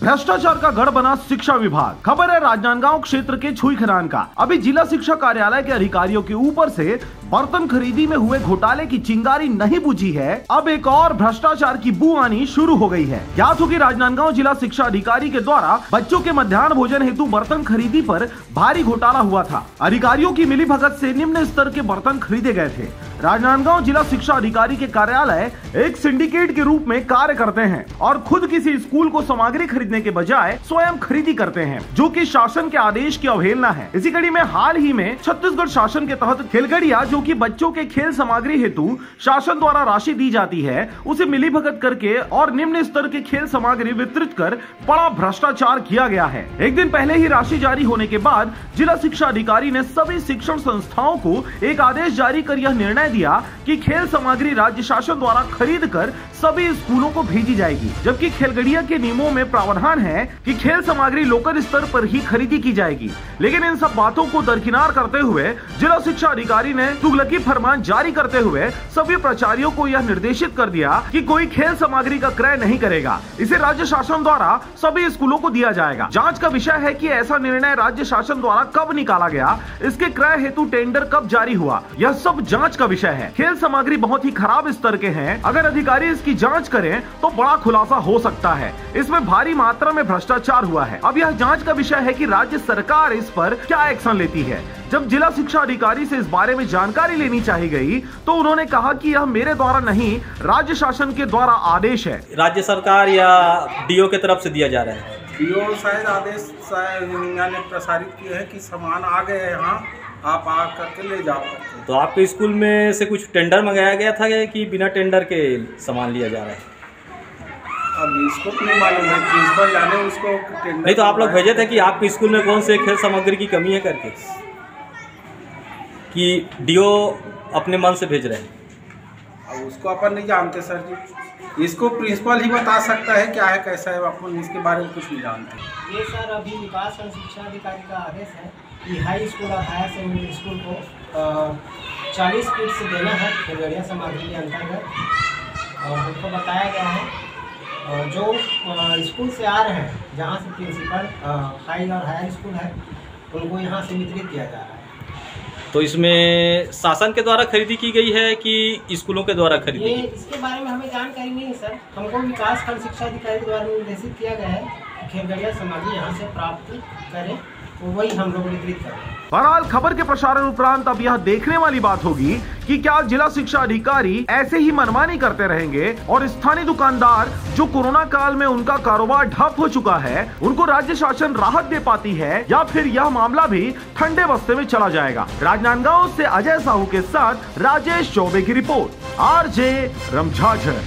भ्रष्टाचार का गढ़ बना शिक्षा विभाग। खबर है राजनांदगांव क्षेत्र के छुईखरान का। अभी जिला शिक्षा कार्यालय के अधिकारियों के ऊपर से बर्तन खरीदी में हुए घोटाले की चिंगारी नहीं बुझी है, अब एक और भ्रष्टाचार की बू आनी शुरू हो गई है। ज्ञात हो कि राजनांदगांव जिला शिक्षा अधिकारी के द्वारा बच्चों के मध्याह्न भोजन हेतु बर्तन खरीदी पर भारी घोटाला हुआ था। अधिकारियों की मिलीभगत से निम्न स्तर के बर्तन खरीदे गए थे। राजनांदगांव जिला शिक्षा अधिकारी के कार्यालय एक सिंडिकेट के रूप में कार्य करते हैं और खुद किसी स्कूल को सामग्री खरीदने के बजाय स्वयं खरीदी करते हैं, जो कि शासन के आदेश की अवहेलना है। इसी कड़ी में हाल ही में छत्तीसगढ़ शासन के तहत खेलगड़िया, जो कि बच्चों के खेल सामग्री हेतु शासन द्वारा राशि दी जाती है, उसे मिलीभगत करके और निम्न स्तर के खेल सामग्री वितरित कर बड़ा भ्रष्टाचार किया गया है। एक दिन पहले ही राशि जारी होने के बाद जिला शिक्षा अधिकारी ने सभी शिक्षण संस्थाओं को एक आदेश जारी कर यह निर्णय दिया कि खेल सामग्री राज्य शासन द्वारा खरीद कर सभी स्कूलों को भेजी जाएगी, जबकि खेलगड़िया के नियमों में प्रावधान है कि खेल सामग्री लोकल स्तर पर ही खरीदी की जाएगी। लेकिन इन सब बातों को दरकिनार करते हुए जिला शिक्षा अधिकारी ने तुगलकी फरमान जारी करते हुए सभी प्राचार्यों को यह निर्देशित कर दिया कि कोई खेल सामग्री का क्रय नहीं करेगा, इसे राज्य शासन द्वारा सभी स्कूलों को दिया जाएगा। जांच का विषय है कि ऐसा निर्णय राज्य शासन द्वारा कब निकाला गया, इसके क्रय हेतु टेंडर कब जारी हुआ, यह सब जांच का विषय है। खेल सामग्री बहुत ही खराब स्तर के हैं, अगर अधिकारी इसकी जांच करें तो बड़ा खुलासा हो सकता है। इसमें भारी मात्रा में भ्रष्टाचार हुआ है। अब यह जांच का विषय है कि राज्य सरकार इस पर क्या एक्शन लेती है। जब जिला शिक्षा अधिकारी से इस बारे में जानकारी लेनी चाहिए गई तो उन्होंने कहा कि यह मेरे द्वारा नहीं, राज्य शासन के द्वारा आदेश है। राज्य सरकार या डीओ के तरफ से दिया जा रहा है। डीओ शायद आदेश ने प्रसारित किए हैं कि सामान आ गए हैं, यहाँ आप आ करके ले जाओ। तो आपके स्कूल में से कुछ टेंडर मंगाया गया था कि बिना टेंडर के सामान लिया जा रहा है? अब इसको नहीं मालूम है, प्रिंसिपल जाने उसको टेंडर। नहीं तो आप लोग भेजे थे कि आपके स्कूल में कौन से खेल सामग्री की कमी है करके, कि डीओ अपने मन से भेज रहे हैं? अब उसको अपन नहीं जानते सर जी, इसको प्रिंसिपल ही बता सकता है क्या है कैसा है, अपन इसके बारे में कुछ नहीं जानते। ये सर अभी विकास खंड शिक्षा अधिकारी का आदेश है कि हाई स्कूल और हायर सेकेंडरी स्कूल को 40 किट्स देना है खेलगड़िया सामग्री के अंतर्गत, और हमको बताया गया है जो स्कूल से आ रहे हैं, जहाँ से प्रिंसिपल हाई और हायर स्कूल है, उनको यहाँ से वितरित किया जा रहा है। तो इसमें शासन के द्वारा खरीदी की गई है कि स्कूलों के द्वारा खरीदी? ये इसके बारे में हमें जानकारी नहीं है सर। हमको विकास खंड शिक्षा अधिकारी द्वारा निर्देशित किया गया है कि खेलगड़िया सामग्री यहाँ से प्राप्त करें, तो वही हम लोग वितरित करें। बहरहाल खबर के प्रसारण उपरांत अब यह देखने वाली बात होगी कि क्या जिला शिक्षा अधिकारी ऐसे ही मनमानी करते रहेंगे और स्थानीय दुकानदार जो कोरोना काल में उनका कारोबार ठप हो चुका है, उनको राज्य शासन राहत दे पाती है, या फिर यह मामला भी ठंडे बस्ते में चला जाएगा। राजनांदगांव से अजय साहू के साथ राजेश चौबे की रिपोर्ट, RJ रमझाझर।